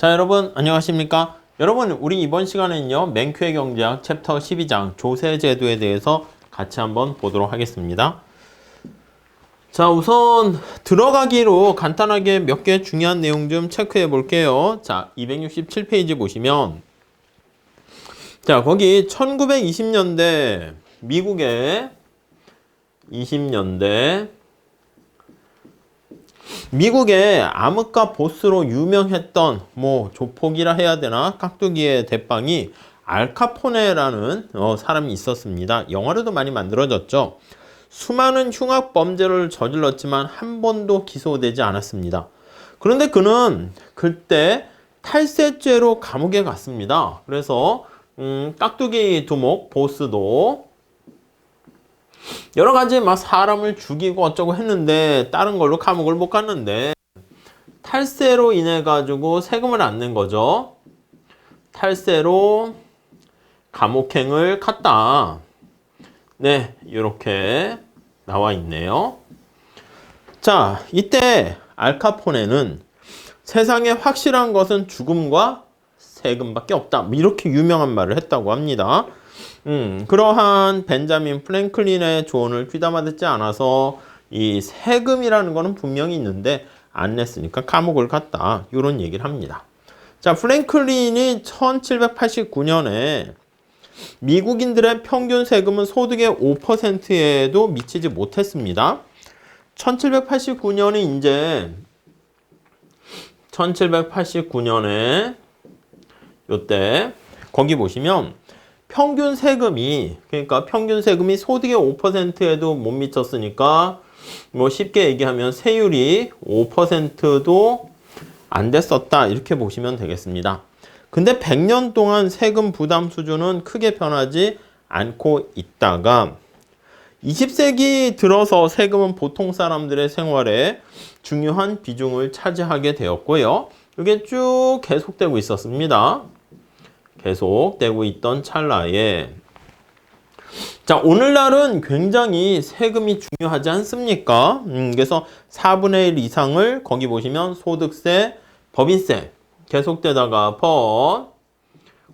자, 여러분 안녕하십니까? 여러분, 우리 이번 시간에는요, 맹큐의 경제학 챕터 12장 조세제도에 대해서 같이 한번 보도록 하겠습니다. 자, 우선 들어가기로 간단하게 몇 개 중요한 내용 좀 체크해 볼게요. 자, 267페이지 보시면 자, 거기 1920년대 미국의 20년대 미국의 암흑과 보스로 유명했던 조폭이라 해야 되나 깍두기의 대빵이 알카포네라는 사람이 있었습니다. 영화로도 많이 만들어졌죠. 수많은 흉악 범죄를 저질렀지만 한 번도 기소되지 않았습니다. 그런데 그는 그때 탈세죄로 감옥에 갔습니다. 그래서 깍두기 두목 보스도 여러 가지 막 사람을 죽이고 어쩌고 했는데 다른 걸로 감옥을 못 갔는데 탈세로 인해 가지고 세금을 안 낸 거죠. 탈세로 감옥행을 갔다. 네, 이렇게 나와 있네요. 자, 이때 알카포네는 세상에 확실한 것은 죽음과 세금밖에 없다. 이렇게 유명한 말을 했다고 합니다. 그러한 벤자민 프랭클린의 조언을 귀담아 듣지 않아서 이 세금이라는 거는 분명히 있는데 안 냈으니까 감옥을 갔다. 이런 얘기를 합니다. 자, 프랭클린이 1789년에 미국인들의 평균 세금은 소득의 5%에도 미치지 못했습니다. 1789년이 이제 1789년에 요때 거기 보시면 평균 세금이 소득의 5%에도 못 미쳤으니까 쉽게 얘기하면 세율이 5%도 안 됐었다 이렇게 보시면 되겠습니다. 근데 100년 동안 세금 부담 수준은 크게 변하지 않고 있다가 20세기 들어서 세금은 보통 사람들의 생활에 중요한 비중을 차지하게 되었고요. 이게 쭉 계속되고 있었습니다. 계속되고 있던 찰나에 자, 오늘날은 굉장히 세금이 중요하지 않습니까? 그래서 4분의 1 이상을 거기 보시면 소득세, 법인세 계속되다가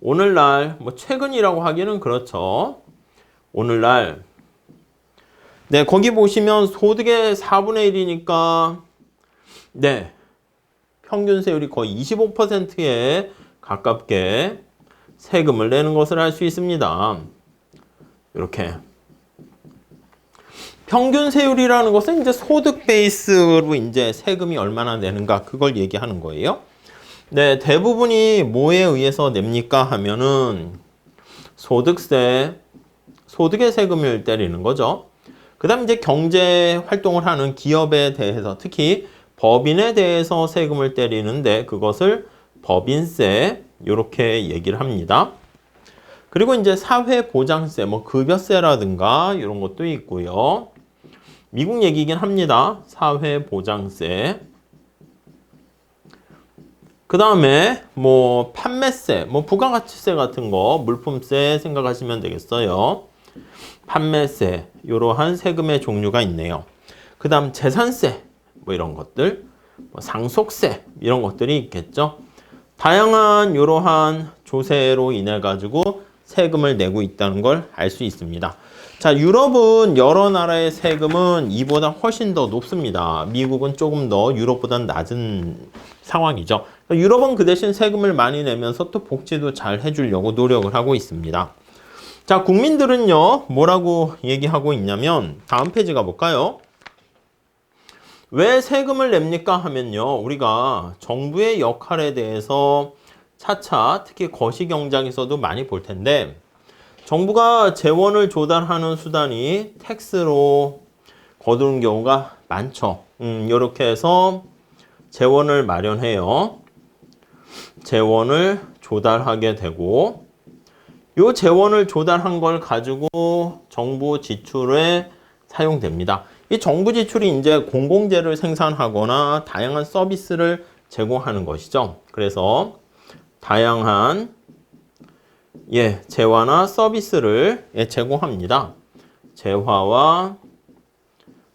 오늘날 최근이라고 하기는 그렇죠. 오늘날 네, 거기 보시면 소득의 4분의 1이니까 네, 평균 세율이 거의 25%에 가깝게 세금을 내는 것을 알 수 있습니다. 이렇게 평균 세율이라는 것은 이제 소득 베이스로 이제 세금이 얼마나 내는가 그걸 얘기하는 거예요. 네, 대부분이 뭐에 의해서 냅니까 하면은 소득세, 소득의 세금을 때리는 거죠. 그다음 이제 경제 활동을 하는 기업에 대해서 특히 법인에 대해서 세금을 때리는데 그것을 법인세 이렇게 얘기를 합니다. 그리고 이제 사회보장세, 급여세라든가 이런 것도 있고요. 미국 얘기긴 합니다. 사회보장세. 그 다음에 판매세, 부가가치세 같은 거, 물품세 생각하시면 되겠어요. 판매세, 이러한 세금의 종류가 있네요. 그 다음 재산세, 이런 것들, 상속세 이런 것들이 있겠죠. 다양한 이러한 조세로 인해 가지고 세금을 내고 있다는 걸 알 수 있습니다. 자, 유럽은 여러 나라의 세금은 이보다 훨씬 더 높습니다. 미국은 조금 더 유럽보다 낮은 상황이죠. 유럽은 그 대신 세금을 많이 내면서 또 복지도 잘 해주려고 노력을 하고 있습니다. 자, 국민들은요, 뭐라고 얘기하고 있냐면, 다음 페이지 가볼까요? 왜 세금을 냅니까 하면요, 우리가 정부의 역할에 대해서 차차 특히 거시경장에서도 많이 볼 텐데 정부가 재원을 조달하는 수단이 텍스로 거두는 경우가 많죠. 이렇게 해서 재원을 마련해요. 재원을 조달하게 되고 이 재원을 조달한 걸 가지고 정부 지출에 사용됩니다. 이 정부 지출이 이제 공공재를 생산하거나 다양한 서비스를 제공하는 것이죠. 그래서 다양한 재화나 서비스를 제공합니다. 재화와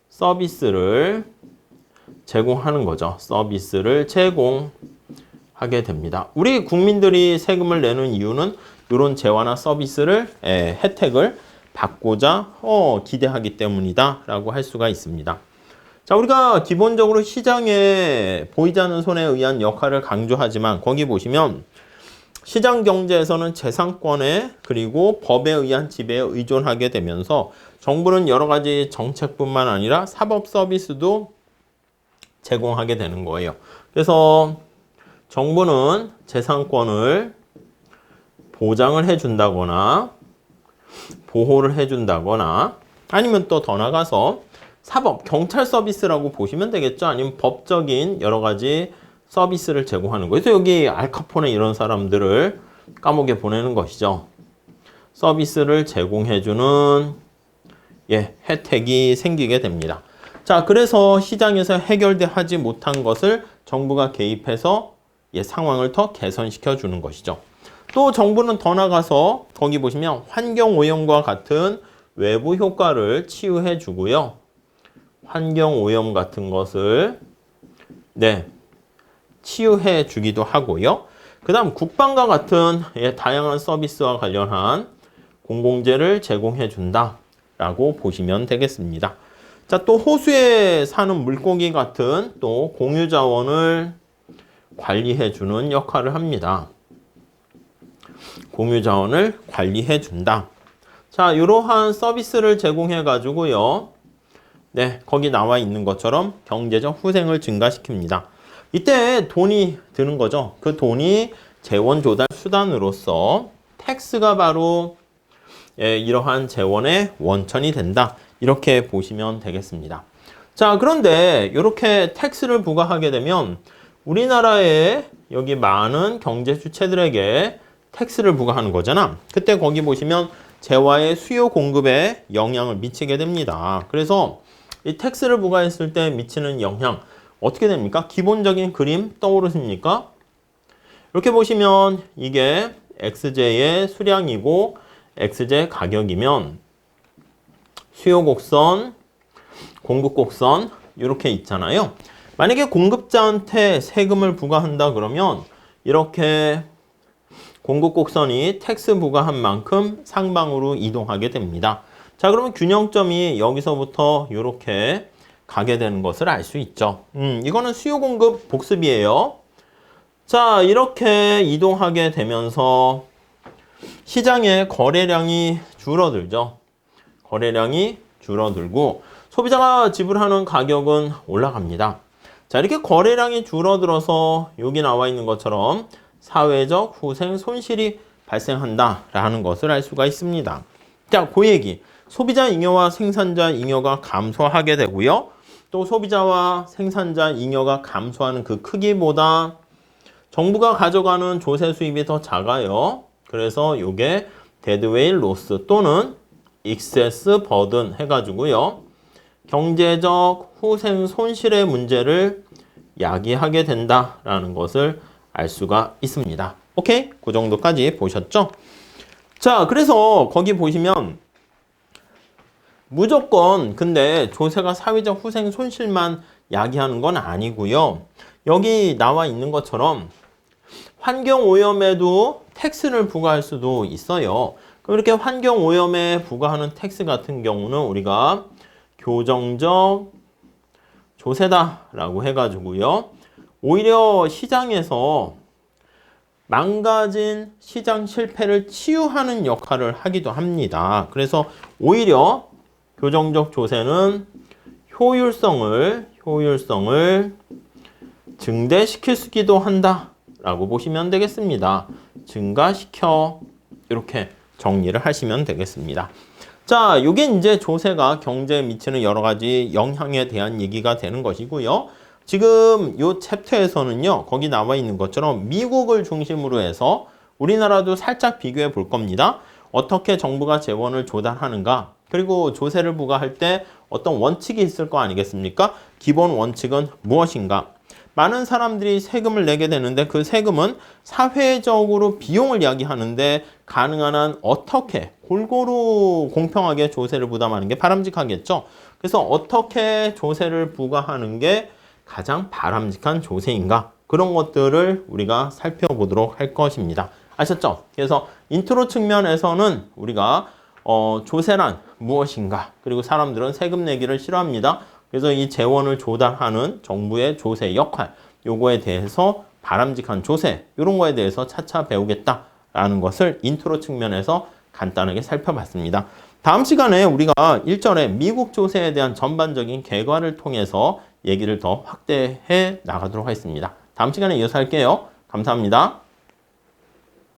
서비스를 제공하는 거죠. 서비스를 제공하는 하게 됩니다. 우리 국민들이 세금을 내는 이유는 이런 재화나 서비스를 혜택을 받고자 기대하기 때문이다 라고 할 수가 있습니다. 자, 우리가 기본적으로 시장에 보이지 않는 손에 의한 역할을 강조하지만 거기 보시면 시장 경제에서는 재산권에 그리고 법에 의한 지배에 의존하게 되면서 정부는 여러 가지 정책뿐만 아니라 사법 서비스도 제공하게 되는 거예요. 그래서 정부는 재산권을 보장을 해준다거나 보호를 해준다거나 아니면 또 더 나가서 사법, 경찰 서비스라고 보시면 되겠죠. 아니면 법적인 여러 가지 서비스를 제공하는 거예요. 그래서 여기 알카포네 이런 사람들을 감옥에 보내는 것이죠. 서비스를 제공해주는 혜택이 생기게 됩니다. 자, 그래서 시장에서 해결하지 못한 것을 정부가 개입해서 상황을 더 개선시켜 주는 것이죠. 또 정부는 더 나가서 거기 보시면 환경오염과 같은 외부 효과를 치유해 주고요. 환경오염 같은 것을 치유해 주기도 하고요. 그 다음 국방과 같은 다양한 서비스와 관련한 공공재를 제공해 준다라고 보시면 되겠습니다. 자, 또 호수에 사는 물고기 같은 또 공유자원을 관리해 주는 역할을 합니다. 공유자원을 관리해 준다. 자, 이러한 서비스를 제공해 가지고요. 거기 나와 있는 것처럼 경제적 후생을 증가시킵니다. 이때 돈이 드는 거죠. 그 돈이 재원 조달 수단으로서 텍스가 바로 이러한 재원의 원천이 된다. 이렇게 보시면 되겠습니다. 자, 그런데 이렇게 텍스를 부과하게 되면 우리나라의 여기 많은 경제 주체들에게 텍스를 부과하는 거잖아. 그때 거기 보시면 재화의 수요 공급에 영향을 미치게 됩니다. 그래서 이 텍스를 부과했을 때 미치는 영향 어떻게 됩니까? 기본적인 그림 떠오르십니까? 이렇게 보시면 이게 XJ의 수량이고 XJ 가격이면 수요 곡선, 공급 곡선 이렇게 있잖아요. 만약에 공급자한테 세금을 부과한다 그러면 이렇게 공급 곡선이 텍스 부과한 만큼 상방으로 이동하게 됩니다. 자, 그러면 균형점이 여기서부터 이렇게 가게 되는 것을 알 수 있죠. 이거는 수요 공급 복습이에요. 자, 이렇게 이동하게 되면서 시장의 거래량이 줄어들죠. 거래량이 줄어들고 소비자가 지불하는 가격은 올라갑니다. 자, 이렇게 거래량이 줄어들어서 여기 나와 있는 것처럼 사회적 후생 손실이 발생한다라는 것을 알 수가 있습니다. 자, 그 얘기. 소비자 잉여와 생산자 잉여가 감소하게 되고요. 또 소비자와 생산자 잉여가 감소하는 그 크기보다 정부가 가져가는 조세 수입이 더 작아요. 그래서 이게 데드웨일 로스 또는 익세스 버든 해가지고요. 경제적 후생 손실의 문제를 야기하게 된다라는 것을 알 수가 있습니다. 오케이? 그 정도까지 보셨죠? 자, 그래서 거기 보시면 무조건 근데 조세가 사회적 후생 손실만 야기하는 건 아니고요. 여기 나와 있는 것처럼 환경오염에도 텍스를 부과할 수도 있어요. 그럼 이렇게 환경오염에 부과하는 텍스 같은 경우는 우리가 교정적 조세다라고 해가지고요. 오히려 시장에서 망가진 시장 실패를 치유하는 역할을 하기도 합니다. 그래서 오히려 교정적 조세는 효율성을 증대시킬 수기도 한다라고 보시면 되겠습니다. 증가시켜 이렇게 정리를 하시면 되겠습니다. 자, 이게 이제 조세가 경제에 미치는 여러 가지 영향에 대한 얘기가 되는 것이고요. 지금 이 챕터에서는요, 거기 나와 있는 것처럼 미국을 중심으로 해서 우리나라도 살짝 비교해 볼 겁니다. 어떻게 정부가 재원을 조달하는가, 그리고 조세를 부과할 때 어떤 원칙이 있을 거 아니겠습니까? 기본 원칙은 무엇인가? 많은 사람들이 세금을 내게 되는데 그 세금은 사회적으로 비용을 이야기하는데 가능한 한 어떻게 골고루 공평하게 조세를 부담하는 게 바람직하겠죠. 그래서 어떻게 조세를 부과하는 게 가장 바람직한 조세인가? 그런 것들을 우리가 살펴보도록 할 것입니다. 아셨죠? 그래서 인트로 측면에서는 우리가 조세란 무엇인가, 그리고 사람들은 세금 내기를 싫어합니다. 그래서 이 재원을 조달하는 정부의 조세 역할, 요거에 대해서 바람직한 조세, 이런 거에 대해서 차차 배우겠다라는 것을 인트로 측면에서 간단하게 살펴봤습니다. 다음 시간에 우리가 1절에 미국 조세에 대한 전반적인 개괄을 통해서 얘기를 더 확대해 나가도록 하겠습니다. 다음 시간에 이어서 할게요. 감사합니다.